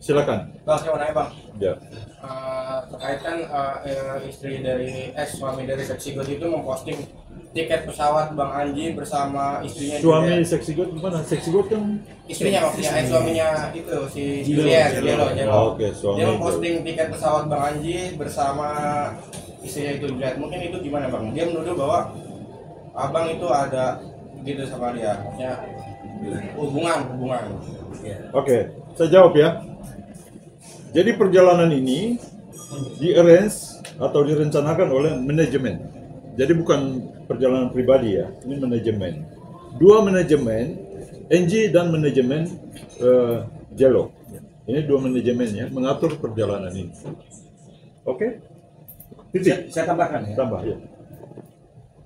Silakan. Bang, saya mau nanya bang. Ya. Terkait kan suami dari Seksi God itu memposting tiket pesawat Bang Anji bersama istrinya. Suami Seksi God gimana? Seksi God kan istrinya maksudnya, suaminya itu si Juliet. Oke, suami. Dia memposting tiket pesawat Bang Anji bersama istrinya itu Juliet. Mungkin itu gimana bang? Dia menuduh bahwa abang itu ada gitu sama dia, maksudnya hubungan. Oke, saya jawab ya. Jadi perjalanan ini di-arrange atau direncanakan oleh manajemen. Jadi bukan perjalanan pribadi ya, ini manajemen. Dua manajemen, NG dan manajemen Jello. Ini dua manajemen ya, mengatur perjalanan ini. Oke? Titik. Saya tambahkan ya. Tambah ya.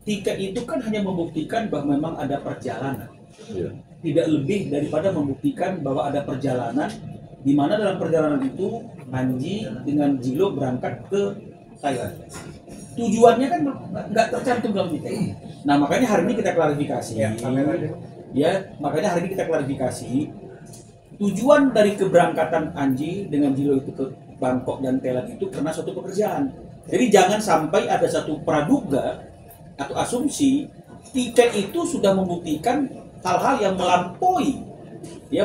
Tiket itu kan hanya membuktikan bahwa memang ada perjalanan. Ya. Tidak lebih daripada membuktikan bahwa ada perjalanan, di mana dalam perjalanan itu Anji dengan Jilo berangkat ke Thailand. Tujuannya kan nggak tercantum dalam tiket. Nah makanya hari ini kita klarifikasi. Makanya hari ini kita klarifikasi. Tujuan dari keberangkatan Anji dengan Jilo itu ke Bangkok dan Thailand itu karena suatu pekerjaan. Jadi jangan sampai ada satu praduga atau asumsi tiket itu sudah membuktikan hal-hal yang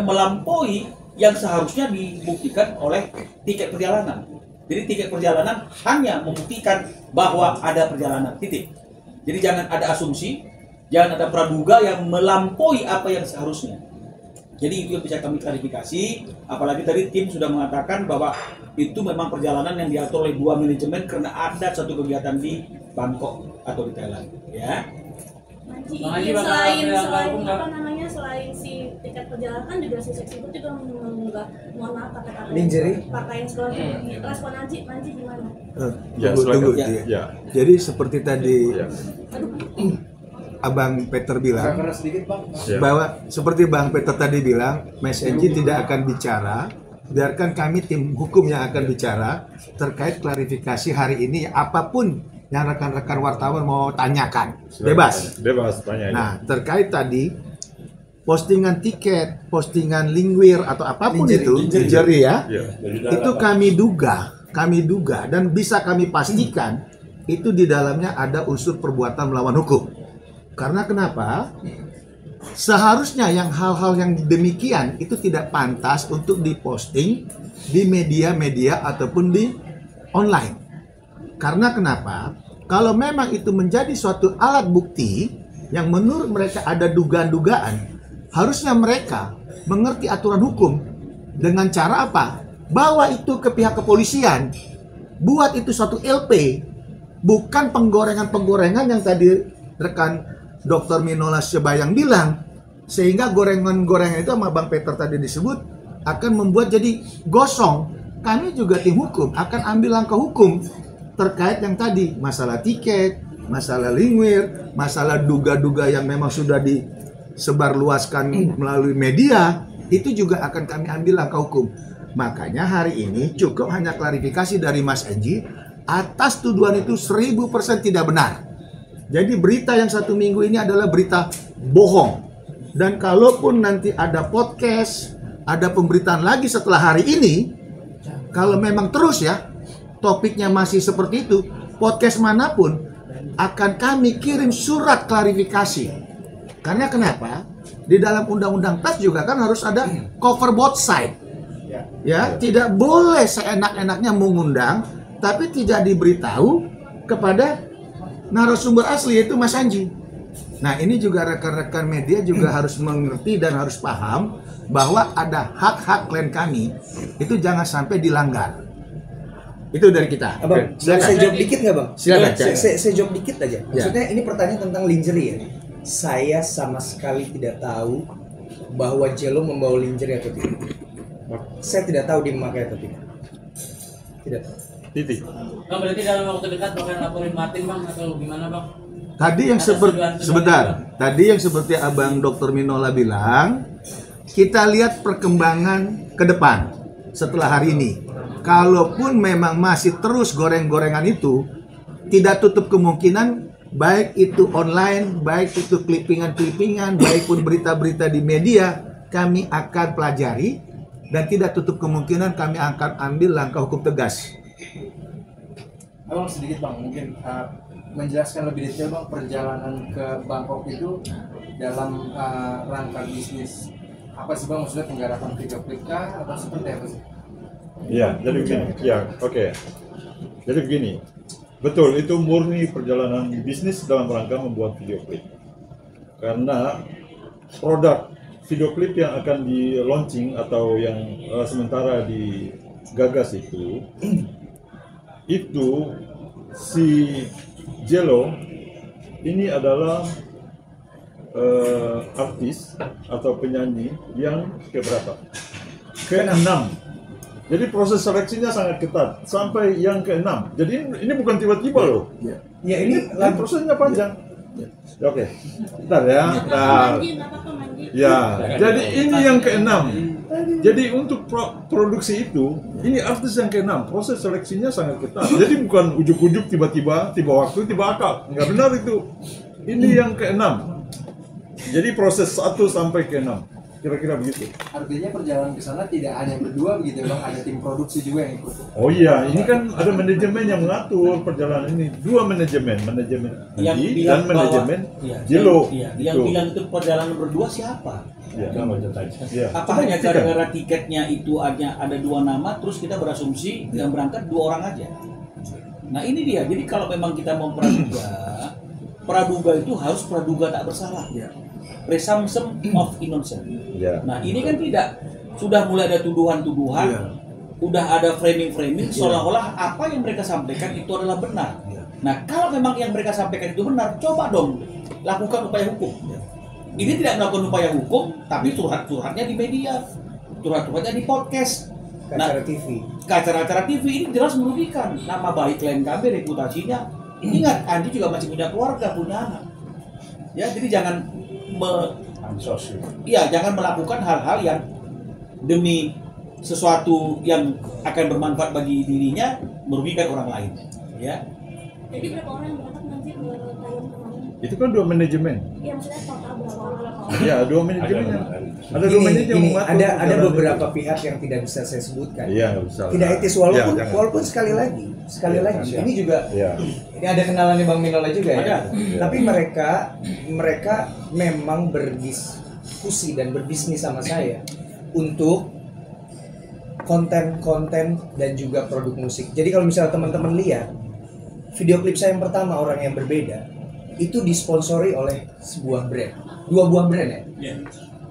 melampaui yang seharusnya dibuktikan oleh tiket perjalanan. Jadi tiket perjalanan hanya membuktikan bahwa ada perjalanan, titik. Jadi jangan ada asumsi, jangan ada praduga yang melampaui apa yang seharusnya. Jadi itu yang bisa kami klarifikasi, apalagi tadi tim sudah mengatakan bahwa itu memang perjalanan yang diatur oleh dua manajemen karena ada satu kegiatan di Bangkok atau di Thailand, ya. Selain si tiket perjalanan juga si Seksi God juga mengunggah, mohon maaf kata-kata pakaian sekolah itu. Respon Anji gimana? Tunggu. Ya. Jadi seperti tadi Abang Peter bilang, bahwa seperti Bang Peter tadi bilang, Mas Enji tidak akan bicara, biarkan kami tim hukum yang akan bicara terkait klarifikasi hari ini, apapun yang rekan-rekan wartawan mau tanyakan, bebas tanya. Nah, terkait tadi postingan tiket, postingan linguir atau apapun lingerie ya, itu kami duga dan bisa kami pastikan itu di dalamnya ada unsur perbuatan melawan hukum. Karena kenapa? Seharusnya yang hal-hal yang demikian itu tidak pantas untuk diposting di media-media ataupun di online. Karena kenapa? Kalau memang itu menjadi suatu alat bukti yang menurut mereka ada dugaan-dugaan, harusnya mereka mengerti aturan hukum dengan cara apa? Bawa itu ke pihak kepolisian, buat itu suatu LP, bukan penggorengan-penggorengan yang tadi rekan Dr. Minola Sebayang bilang, sehingga gorengan-gorengan itu sama Bang Peter tadi disebut akan membuat jadi gosong. Kami juga tim hukum akan ambil langkah hukum terkait yang tadi, masalah tiket, masalah linguir, masalah duga-duga yang memang sudah disebarluaskan melalui media, itu juga akan kami ambil langkah hukum. Makanya hari ini cukup hanya klarifikasi dari Mas Enji atas tuduhan itu 1000% tidak benar. Jadi berita yang 1 minggu ini adalah berita bohong. Dan kalaupun nanti ada podcast, ada pemberitaan lagi setelah hari ini, kalau memang terus ya, topiknya masih seperti itu, podcast manapun akan kami kirim surat klarifikasi. Karena kenapa? Di dalam undang-undang pers juga kan harus ada cover both side. Ya, tidak boleh seenak-enaknya mengundang tapi tidak diberitahu kepada narasumber asli, yaitu Mas Anji. Nah, ini juga rekan-rekan media juga harus mengerti dan harus paham bahwa ada hak-hak klien kami itu jangan sampai dilanggar. Itu dari kita. Abang, saya jawab dikit nggak bang? Silakan. Saya jawab dikit aja. Maksudnya ini pertanyaan tentang lingerie ya. Saya sama sekali tidak tahu bahwa Jello membawa lingerie atau tidak. Saya tidak tahu dia memakai atau tidak. Tidak tahu. Titik. Bang, berarti dalam waktu dekat bakal laporin Martin bang atau gimana bang? Tadi yang Tadi yang seperti Abang Dr. Minola bilang, kita lihat perkembangan ke depan setelah hari ini. Kalaupun memang masih terus goreng-gorengan itu, tidak tutup kemungkinan baik itu online, baik itu clippingan-clippingan, baik pun berita-berita di media, kami akan pelajari dan tidak tutup kemungkinan kami akan ambil langkah hukum tegas. Abang sedikit bang, mungkin menjelaskan lebih detail bang perjalanan ke Bangkok itu dalam rangka bisnis apa sih bang, maksudnya penggarapan video klip kah atau seperti apa sih? Iya, jadi begini. Ya, oke. Jadi begini. Betul, itu murni perjalanan bisnis dalam rangka membuat video klip. Karena produk video klip yang akan di launching atau yang sementara digagas itu si Jello ini adalah artis atau penyanyi yang keberapa? Ke-6. Jadi proses seleksinya sangat ketat sampai yang ke-6. Jadi ini bukan tiba-tiba loh. Ya ini prosesnya panjang. Oke. Bentar ya. Bentar. Ya, jadi ini yang ke-6. Jadi untuk produksi itu, ini artis yang ke-6. Proses seleksinya sangat ketat. Jadi bukan ujuk-ujuk tiba-tiba, tiba waktu, tiba akal. Nggak benar itu. Ini yang ke-6. Jadi proses 1 sampai ke-6. Kira-kira begitu. artinya perjalanan ke sana tidak hanya berdua begitu bang, ada tim produksi juga yang ikut. Oh iya, ini kan ada manajemen yang mengatur perjalanan ini. 2 manajemen yang Andi bilang dan manajemen bahwa, Jello. Yang bilang itu perjalanan berdua siapa? Ya. Apa hanya gara-gara tiketnya itu ada 2 nama, terus kita berasumsi yang berangkat 2 orang aja. Nah ini dia. Jadi kalau memang kita mau praduga itu harus praduga tak bersalah. Presumption of innocence. Nah ini kan tidak, sudah mulai ada tuduhan-tuduhan, udah ada framing-framing seolah-olah apa yang mereka sampaikan itu adalah benar. Nah kalau memang yang mereka sampaikan itu benar, coba dong lakukan upaya hukum. Ini tidak melakukan upaya hukum, tapi curhat-curhatnya di media, curhat-curhatnya di podcast, acara-acara TV ini jelas merugikan nama baik klien kami, reputasinya. Ingat, Andi juga masih punya keluarga, punya anak. Ya, jadi jangan jangan melakukan hal-hal yang demi sesuatu yang akan bermanfaat bagi dirinya merugikan orang lain. Ya. Jadi berapa orang yang berangkat nanti ke Thailand kemarin? Itu kan 2 manajemen. Iya, maksudnya total berapa orang? Ya, 2 manajemen. Ada 2 manajemen. Ada beberapa pihak yang tidak bisa saya sebutkan. Iya, nggak bisa. Tidak etis walaupun sekali lagi ini juga ini ada kenalannya Bang Minola juga ya. Tapi mereka memang berdiskusi dan berbisnis sama saya untuk konten-konten dan juga produk musik. Jadi kalau misalnya teman-teman lihat video klip saya yang pertama, Orang Yang Berbeda, itu disponsori oleh sebuah brand, 2 buah brand ya.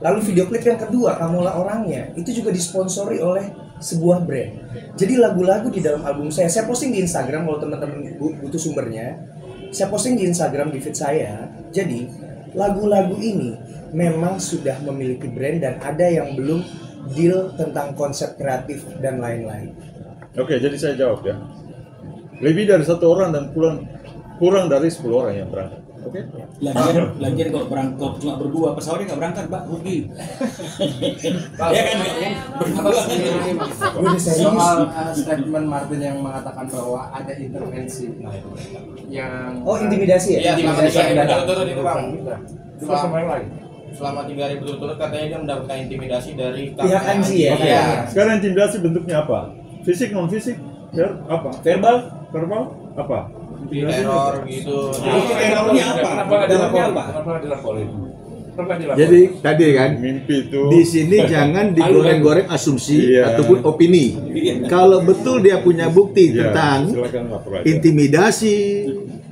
Lalu video klip yang kedua, Kamulah Orangnya, itu juga disponsori oleh sebuah brand. Jadi lagu-lagu di dalam album saya posting di Instagram kalau teman-teman butuh sumbernya. Saya posting di Instagram di feed saya. Jadi lagu-lagu ini memang sudah memiliki brand dan ada yang belum deal tentang konsep kreatif dan lain-lain. Oke, jadi saya jawab ya. Lebih dari 1 orang dan kurang dari 10 orang yang berangkat. Oke? Lagian kalau berangkat cuma berdua, pesawatnya nggak berangkat, Mbak, rugi. Ya kan? Soal statement Martin yang mengatakan bahwa ada intervensi yang intimidasi ya? Iya, betul-betul itu Bang. Selama 3 hari berturut-turut katanya dia mendapatkan intimidasi dari pihak Anji ya? Iya. Sekarang intimidasi bentuknya apa? Fisik, non fisik? Apa? Verbal apa? Teror gitu. Terornya apa? Kenapa dilaporin? Jadi tadi kan Mimpi itu. di sini jangan digoreng-goreng asumsi ataupun opini. Kalau betul dia punya bukti tentang silakan lapor aja. intimidasi,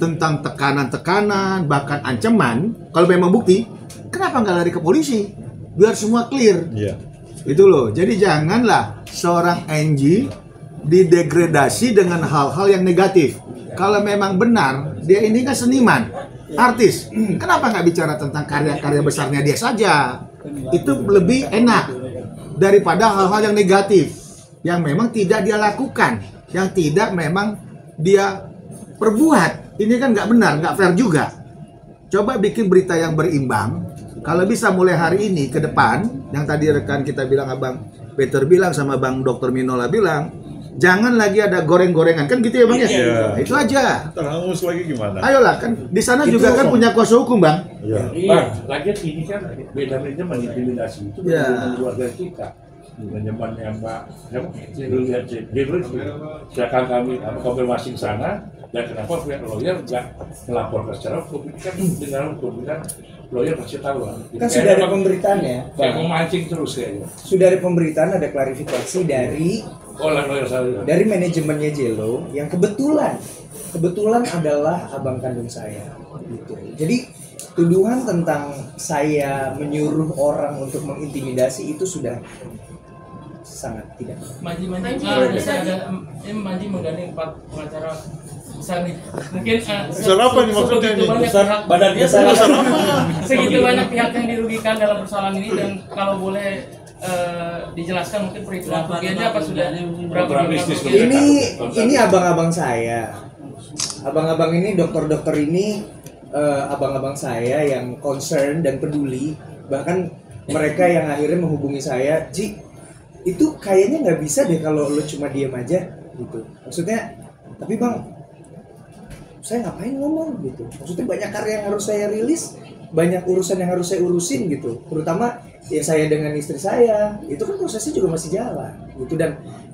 tentang tekanan-tekanan, bahkan ancaman, kalau memang bukti, kenapa nggak lari ke polisi? Biar semua clear. Iya. Itu loh. Jadi janganlah seorang Angie didegradasi dengan hal-hal yang negatif. Kalau memang benar, dia ini kan seniman, artis. Kenapa nggak bicara tentang karya-karya besarnya dia saja? Itu lebih enak daripada hal-hal yang negatif, yang memang tidak dia lakukan, yang tidak memang dia perbuat. Ini kan nggak benar, nggak fair juga. Coba bikin berita yang berimbang. Kalau bisa mulai hari ini ke depan, yang tadi rekan kita bilang, Abang Peter bilang sama Bang Dr. Minola bilang, jangan lagi ada goreng-gorengan, kan gitu ya Bang ya? Iya. Itu aja. Terhangus lagi gimana? Ayolah, kan di sana juga kan punya kuasa hukum Bang. Iya. Bang, lagian ini kan beda-beda mengintimidasi itu Iya. dengan keluarga kita. manajemennya Mbak lihat Jelo, silakan kami konfirmasi ke sana. Dan kenapa pihak lawyer nggak melaporkan secara hukum? Ini kan dengan hukum kan lawyer pasti tahu lah. Kan sudah ada pemberitaannya. Kayak memancing terus kayaknya. Sudah ada pemberitaan, ada klarifikasi dari manajemennya Jelo yang kebetulan adalah abang kandung saya. Gitu. Jadi tuduhan tentang saya menyuruh orang untuk mengintimidasi itu sudah sangat tidak. Manji menggandeng 4 pengacara besar nih. Mungkin Besar apa nih maksudnya nih? Badan dia segitu banyak pihak yang dirugikan dalam persoalan ini, dan kalau boleh dijelaskan mungkin perhitungan kerugiannya apa sudah berapa ini abang-abang saya. Abang-abang ini dokter-dokter ini abang-abang saya yang concern dan peduli, bahkan mereka yang akhirnya menghubungi saya, Ji, itu kayaknya nggak bisa deh kalau lo cuma diam aja gitu. Maksudnya, tapi bang, saya ngapain ngomong gitu. Maksudnya banyak karya yang harus saya rilis, banyak urusan yang harus saya urusin gitu. Terutama ya saya dengan istri saya, itu kan prosesnya juga masih jalan gitu,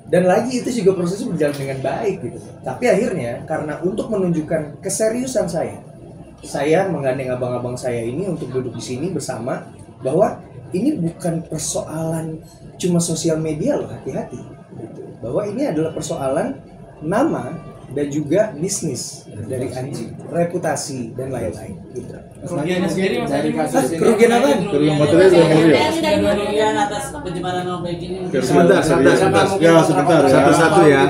dan lagi itu juga prosesnya berjalan dengan baik gitu. Tapi akhirnya karena untuk menunjukkan keseriusan saya menggandeng abang-abang saya ini untuk duduk di sini bersama, bahwa ini bukan persoalan cuma sosial media loh, hati-hati gitu. Bahwa ini adalah persoalan nama dan juga bisnis dari Anji, reputasi dan lain-lain gitu. Kerugiannya sendiri dari kasus kerugian apa? Kerugian material dan mobil. Kerugian atas pencemaran nama baik ini. Sebentar. Ya, sebentar ya. Satu-satu ya.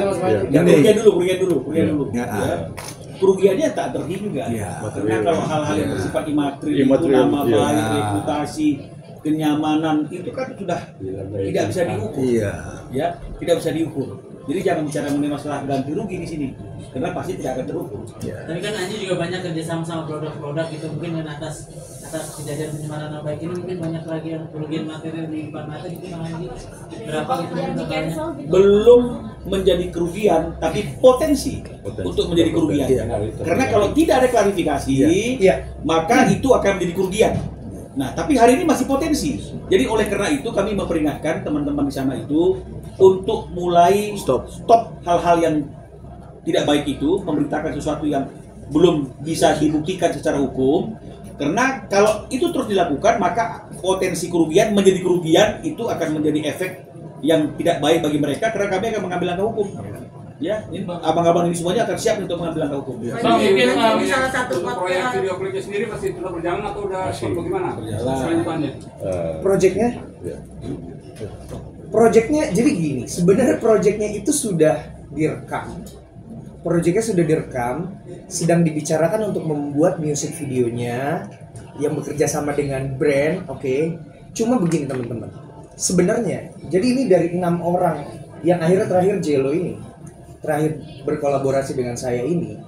Kerugian dulu. Ya. Kerugiannya tak terhingga juga. Karena kalau hal-hal yang bersifat imaterial, nama baik, reputasi, kenyamanan itu kan sudah tidak bisa diukur. Ya, tidak bisa diukur. Jadi jangan bicara mengenai masalah ganti rugi di sini, karena pasti tidak akan terukur. Tapi kan Anji juga banyak kerjasama sama produk-produk itu, mungkin dan atas kejadian pencemaran nama baik ini mungkin banyak lagi yang kerugian material di depan mata gitu, Bang Anji. Berapa gitu totalnya? Belum menjadi kerugian, tapi potensi untuk menjadi kerugian. Karena kalau tidak ada klarifikasi, maka itu akan menjadi kerugian. Nah, tapi hari ini masih potensi. Jadi oleh karena itu kami memperingatkan teman-teman di sana itu untuk mulai stop hal-hal yang tidak baik itu, memberitakan sesuatu yang belum bisa dibuktikan secara hukum. Karena kalau itu terus dilakukan, maka potensi kerugian menjadi kerugian, itu akan menjadi efek yang tidak baik bagi mereka, karena kami akan mengambil langkah hukum. Ya, ini abang-abang ini semuanya akan siap untuk mengambil langkah hukum. Bang, mungkin salah satu proyek video klipnya sendiri masih tetap berjalan atau udah bagaimana? Selanjutnya. Proyeknya jadi gini, sebenarnya proyeknya itu sudah direkam. Proyeknya sudah direkam, sedang dibicarakan untuk membuat music videonya yang bekerja sama dengan brand, oke. Cuma begini teman-teman, sebenarnya, jadi ini dari 6 orang yang akhirnya terakhir Jelo ini, terakhir berkolaborasi dengan saya ini,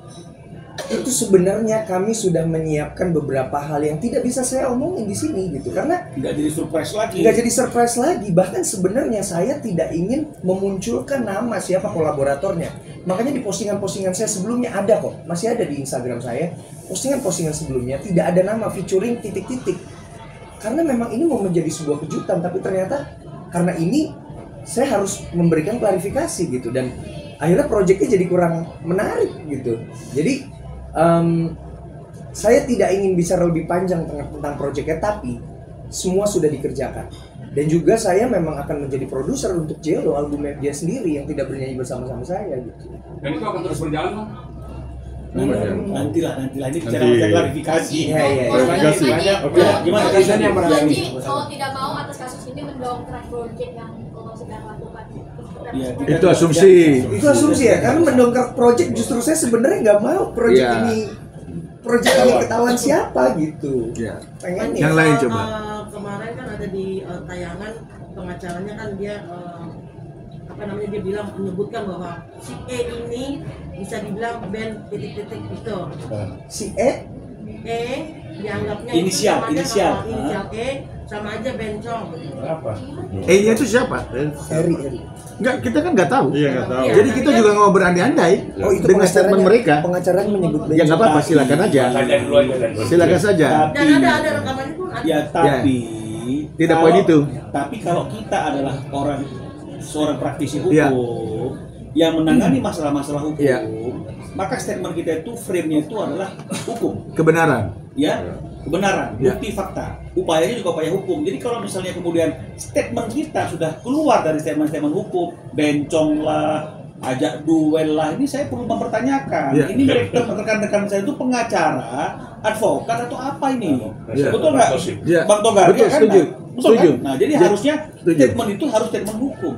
itu sebenarnya kami sudah menyiapkan beberapa hal yang tidak bisa saya omongin di sini gitu, karena nggak jadi surprise lagi. Bahkan sebenarnya saya tidak ingin memunculkan nama siapa kolaboratornya. Makanya di postingan-postingan saya sebelumnya ada kok, masih ada di Instagram saya, postingan-postingan sebelumnya tidak ada nama featuring titik-titik, karena memang ini mau menjadi sebuah kejutan. Tapi ternyata karena ini saya harus memberikan klarifikasi gitu, dan akhirnya proyeknya jadi kurang menarik gitu. Jadi saya tidak ingin bicara lebih panjang tentang proyeknya, tapi semua sudah dikerjakan. Dan juga saya memang akan menjadi produser untuk Jelo, albumnya dia sendiri yang tidak bernyanyi bersama-sama saya gitu. Dan itu akan terus berjalan, Bang? Nantilah ini bicara klarifikasi. Klarifikasi. Gimana kalian yang berani? Kalau tidak mau atas kasus ini mendongkrak proyek yang sedang lakukan. Itu asumsi. Itu asumsi ya, karena mendongkrak proyek justru saya sebenarnya nggak mau proyek ini ketahuan siapa gitu. Pengen yang lain coba. Kemarin kan ada di tayangan pengacaranya kan dia dia bilang menyebutkan bahwa si E ini bisa dibilang band titik-titik itu. Si E dianggapnya inisial E sama aja bencong. Apa? E-nya itu siapa? Eri. Enggak, kita kan nggak tahu. Iya, nggak tahu. Jadi kita juga nggak mau berandai-andai dengan statement mereka. Pengacaranya menyebut Ya nggak apa-apa, silakan aja. Silakan saja. Dan ada rekamannya pun ada. Ya, tapi Panji, Tidak poin itu. Tapi kalau kita adalah seorang praktisi hukum Iya. yang menangani masalah-masalah hukum, Iya. maka statement kita itu frame-nya itu adalah hukum. Kebenaran. Ya, kebenaran, Ya. bukti, fakta. Upayanya juga upaya hukum. Jadi kalau misalnya kemudian statement kita sudah keluar dari statement-statement hukum, bencong lah, ajak duel lah, ini saya perlu mempertanyakan. Ya. Ini mereka rekan-rekan saya itu pengacara, advokat atau apa ini? Ya. Betul nggak, Ya. Bang Togar? Betul, Ya kan? setuju. Betul Setuju. kan? Nah, jadi Ya. harusnya Setuju. statement itu harus statement hukum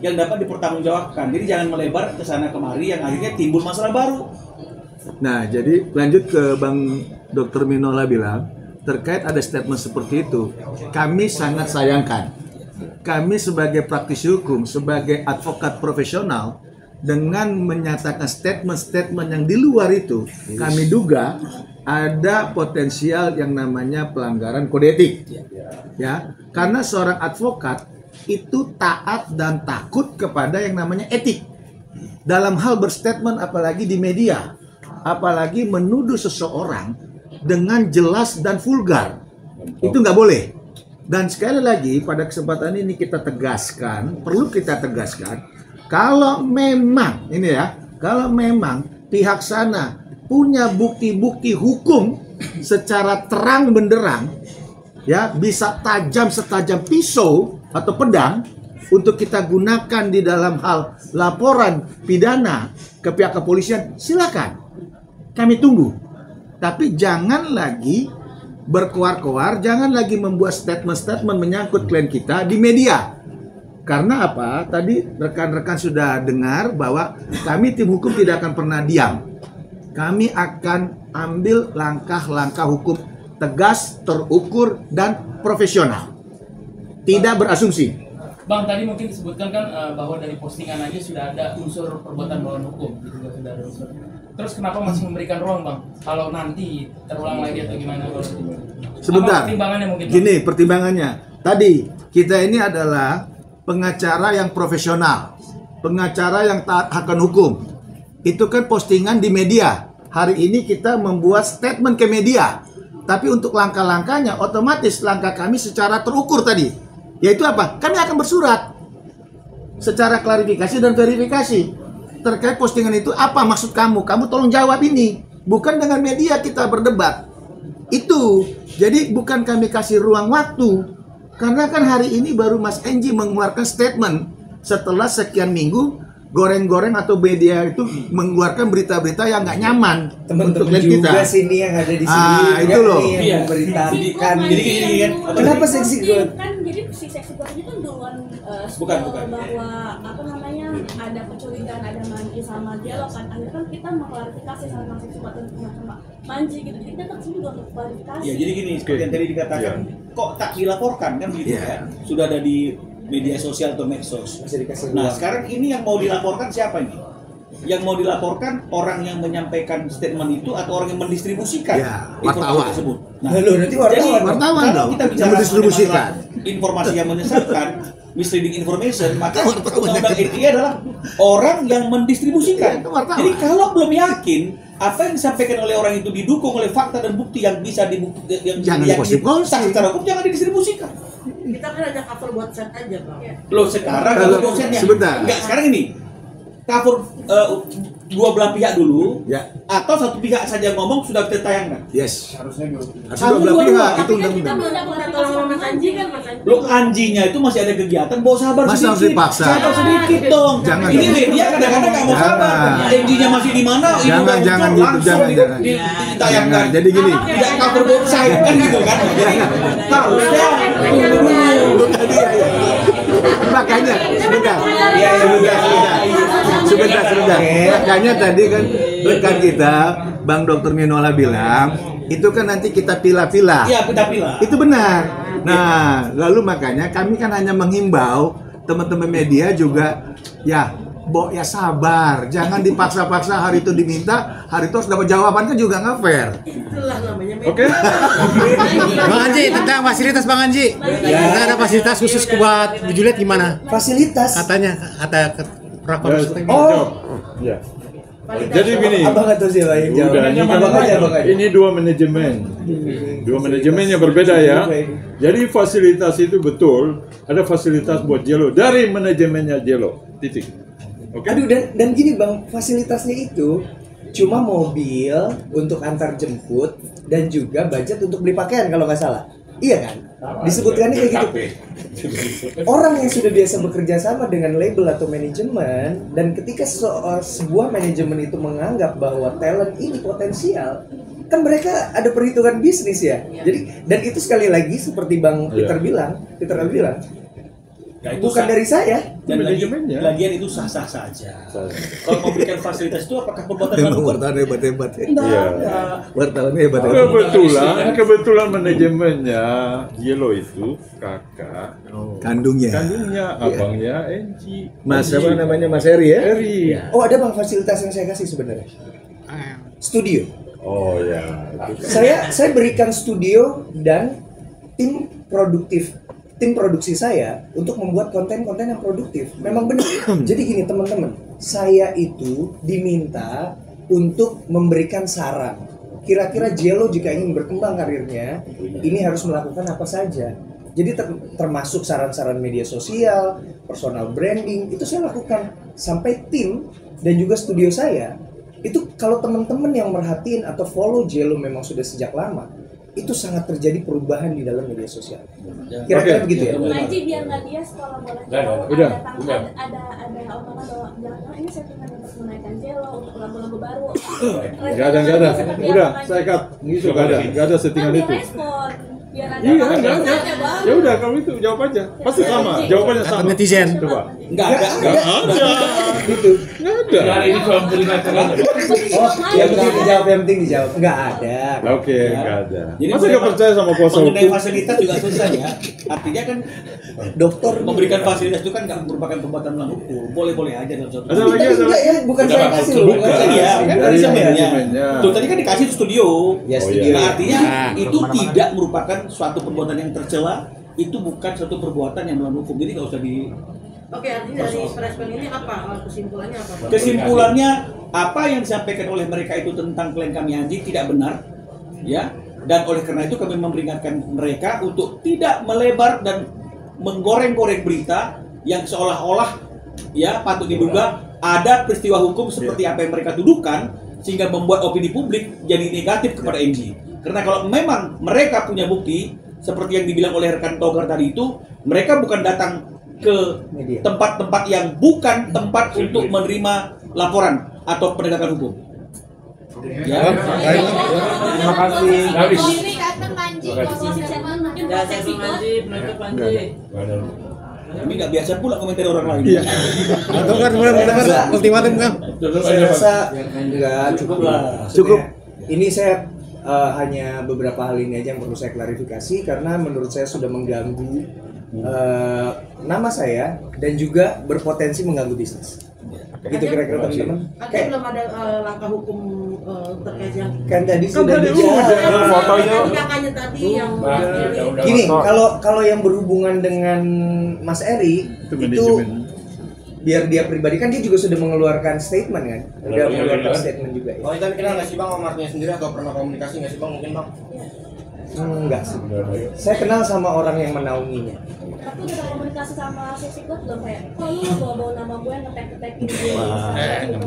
yang dapat dipertanggungjawabkan. Jadi jangan melebar ke sana kemari yang akhirnya timbul masalah baru. Nah, jadi lanjut ke Bang Dr. Minola bilang, terkait ada statement seperti itu, kami sangat sayangkan. Kami sebagai praktisi hukum, sebagai advokat profesional, dengan menyatakan statement-statement yang di luar itu, kami duga ada potensial yang namanya pelanggaran kode etik. Ya, karena seorang advokat itu taat dan takut kepada yang namanya etik. Dalam hal berstatement apalagi di media, apalagi menuduh seseorang dengan jelas dan vulgar, itu nggak boleh. Dan sekali lagi pada kesempatan ini kita tegaskan, perlu kita tegaskan, kalau memang ini ya, kalau memang pihak sana punya bukti-bukti hukum secara terang benderang, ya bisa tajam setajam pisau atau pedang untuk kita gunakan di dalam hal laporan pidana ke pihak kepolisian, silakan. Kami tunggu. Tapi jangan lagi berkoar-koar, jangan lagi membuat statement-statement menyangkut klien kita di media. Karena apa? Tadi rekan-rekan sudah dengar bahwa kami tim hukum tidak akan pernah diam. Kami akan ambil langkah-langkah hukum tegas, terukur, dan profesional. Tidak berasumsi. Bang, tadi mungkin disebutkan kan bahwa dari postingan aja sudah ada unsur perbuatan melawan hukum, gitu juga sudah ada unsur. Terus kenapa masih memberikan ruang, Bang? Kalau nanti terulang lagi atau gimana? Sebentar. Apa pertimbangannya mungkin? Gini, pertimbangannya. Tadi kita ini adalah pengacara yang profesional, pengacara yang taat akan hukum. Itu kan postingan di media. Hari ini kita membuat statement ke media. Tapi untuk langkah-langkahnya, otomatis langkah kami secara terukur tadi. Yaitu apa? Kami akan bersurat secara klarifikasi dan verifikasi terkait postingan itu. Apa maksud kamu? Kamu tolong jawab ini. Bukan dengan media kita berdebat. Itu. Jadi bukan kami kasih ruang waktu. Karena kan hari ini baru Mas Enji mengeluarkan statement setelah sekian minggu goreng-goreng atau media itu mengeluarkan berita-berita yang nggak nyaman untuk Teman-teman juga sini yang ada di sini itu loh. yang memberitakan. Jadi gini kan. Kenapa seksi god? Kan jadi si seksi god itu kan duluan Bukan. bahwa apa namanya ada kecurigaan, ada Manji sama dialog kan. Akhirnya kan kita mengklarifikasi sama seksi god dan sama Manji gitu. Jadi kita kesini juga untuk klarifikasi. Ya, jadi gini, seperti yang tadi dikatakan, kok tak dilaporkan kan gitu ya? Sudah ada di media sosial atau medsos. Nah, sekarang ini yang mau dilaporkan siapa ini? Yang mau dilaporkan orang yang menyampaikan statement itu atau orang yang mendistribusikan informasi tersebut. Nah, nanti wartawan kalau kita bicara mendistribusikan informasi yang menyesatkan, misleading information, maka undang-undang ITE adalah orang yang mendistribusikan. Jadi kalau belum yakin apa yang disampaikan oleh orang itu didukung oleh fakta dan bukti yang bisa dibuktikan, yang sah secara hukum, jangan didistribusikan. Kita kan ada cover buat set aja, Bang. Loh, sekarang Kalau- kalau dosennya sebentar. enggak, sekarang ini cover dua belah pihak dulu, atau satu pihak saja ngomong sudah kita tayangkan. Yes. Harusnya dua belah pihak itu undang-undang. Kalau Mas Anji kan Mas Anji. Lo anjinya itu masih ada kegiatan, bawa sabar Masa harus sedikit. dipaksa? Sabar sedikit dong. Jangan. Ini media kadang-kadang nggak mau sabar. Anjinya masih di mana? ini Jangan, udah jangan muncul, gitu, langsung jangan, di- jangan. ditayangkan. Jangan. Jadi gini. Tidak cover both side kan gitu kan? Jadi harusnya tunggu dulu. Makanya sebentar. Sebentar. Makanya tadi kan rekan kita Bang Dr. Minola bilang itu kan nanti kita pilah-pilah. Iya, pilah-pilah. Itu benar. Nah, lalu makanya kami kan hanya menghimbau teman-teman media juga ya sabar, jangan dipaksa-paksa hari itu diminta, hari itu harus dapat jawaban kan juga nggak fair. Itulah namanya media. Oke. Bang Anji, tentang fasilitas Bang Anji. Kita ada fasilitas khusus buat Bu Juliet gimana? Fasilitas. Kata Ya, Jadi gini. Abang atau siapa yang jawab? Udah, ini dua manajemen. Dua manajemen yang berbeda ya. Jadi fasilitas itu betul, ada fasilitas buat Jelo dari manajemennya Jelo. Titik. Okay. Aduh, dan gini Bang, fasilitasnya itu cuma mobil untuk antar jemput dan juga budget untuk beli pakaian kalau nggak salah. Iya kan? Disebutkannya kayak gitu. Orang yang sudah biasa bekerja sama dengan label atau manajemen, dan ketika sebuah manajemen itu menganggap bahwa talent ini potensial, kan mereka ada perhitungan bisnis ya. Jadi, dan itu sekali lagi seperti Bang Peter bilang, ya, itu bukan dari saya. Dan lagian itu sah-sah saja. Kalau memberikan fasilitas itu apakah perbuatan memang wartawan hebat-hebat ya? Iya. Wartawannya hebat-hebat. Kebetulan manajemennya Yellow itu kakak kandungnya, abangnya Enci. Mas apa namanya, Mas Eri ya? Eri. Oh, ada Bang fasilitas yang saya kasih sebenarnya. Studio. Oh ya. Saya berikan studio dan tim produksi saya untuk membuat konten-konten yang produktif. Memang benar. Jadi gini teman-teman, saya itu diminta untuk memberikan saran. Kira-kira Jelo jika ingin berkembang karirnya, ini harus melakukan apa saja. Jadi termasuk saran-saran media sosial, personal branding, itu saya lakukan. Sampai tim dan juga studio saya, itu kalau teman-teman yang merhatiin atau follow Jelo memang sudah sejak lama, itu sangat terjadi perubahan di dalam media sosial. Kira-kira begitu ya. Ngaji biar nggak bias kalau boleh. Udah. Ada omongan bahwa belakangan ini saya cuma untuk menaikkan Jelo untuk lagu-lagu baru. Gak ada. Udah, saya cut. Gitu, gak ada settingan itu. Biar ada. Iya, enggak ada. Ya udah, kalau itu jawab aja. Pasti sama. Jawabannya sama. Netizen. Coba. Enggak ada. Gitu. Enggak ada. Hari ini cuma peringatan. Oh, yang penting dijawab. Enggak ada. Oke, enggak ada. Jadi masa nggak percaya sama kuasa mengenai hukum? fasilitas juga susah ya. Artinya kan dokter memberikan fasilitas itu kan nggak merupakan perbuatan melawan hukum. Boleh-boleh aja dalam suatu. Ada lagi, Enggak ya, bukan saya kasih loh. Iya, kan dari sebenarnya. manajemennya. Tuh tadi kan dikasih studio. Ya, studio. Nah, artinya itu tidak merupakan suatu perbuatan yang tercela. Itu bukan suatu perbuatan yang melawan hukum. Jadi nggak usah di. Oke, artinya dari respon ini apa? Kesimpulannya apa? Kesimpulannya apa yang disampaikan oleh mereka itu tentang klien kami Anji tidak benar, ya. Dan oleh karena itu kami memperingatkan mereka untuk tidak melebar dan menggoreng-goreng berita yang seolah-olah ya patut diduga ada peristiwa hukum seperti apa yang mereka tuduhkan sehingga membuat opini publik jadi negatif kepada NG. Karena kalau memang mereka punya bukti seperti yang dibilang oleh rekan Togar tadi itu, mereka bukan datang ke tempat-tempat yang bukan tempat untuk menerima laporan atau penegakan hukum. Ya, terima kasih. Kami nggak biasa pula komentar orang lain. Iya. Atau kan benar-benar ultimatum kan? Saya rasa enggak cukup lah. Cukup. Ini saya hanya beberapa hal ini aja yang perlu saya klarifikasi karena menurut saya sudah mengganggu nama saya dan juga berpotensi mengganggu bisnis. Gitu kira-kira teman-teman. Kayak belum ada langkah hukum terkait yang kan tadi sudah dijawab fotonya. Kakaknya tadi yang gini, kalau yang berhubungan dengan Mas Eri itu biar dia pribadi kan dia juga sudah mengeluarkan statement kan, udah mengeluarkan statement juga. Ya. Oh, itu kenal nggak sih Bang sama Martinnya sendiri atau pernah komunikasi nggak sih Bang mungkin Bang? Enggak sih. Saya kenal sama orang yang menaunginya. Tapi udah komunikasi sama Sisi Klub belum kayak, oh lu bawa nama gue ngetek-ngetekin gue.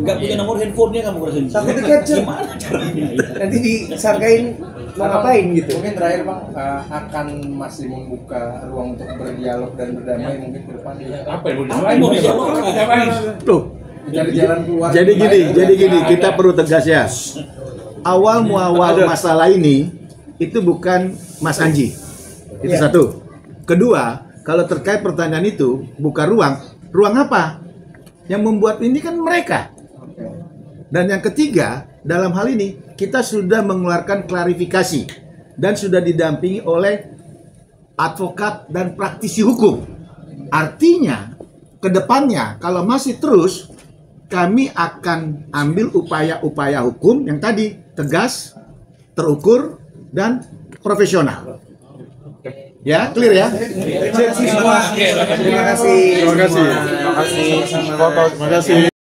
Nggak punya nomor handphonenya kamu kurang sendiri. Takut di-capture. Gimana caranya? Nanti disangkain mau ngapain gitu. Mungkin terakhir Bang, akan masih membuka ruang untuk berdialog dan berdamai mungkin ke depan. Apa yang mau dilakukan? Tuh. Cari jalan keluar. Jadi gini, kita perlu tegas ya. Awal muawal masalah ini itu bukan Mas Anji. Itu satu. Kedua, kalau terkait pertanyaan itu buka ruang apa? Yang membuat ini kan mereka. Dan yang ketiga, dalam hal ini kita sudah mengeluarkan klarifikasi dan sudah didampingi oleh advokat dan praktisi hukum. Artinya, ke depannya kalau masih terus, kami akan ambil upaya-upaya hukum yang tadi tegas, terukur, dan profesional. Ya, clear ya? Terima kasih semua. Terima kasih. Terima kasih. Terima kasih.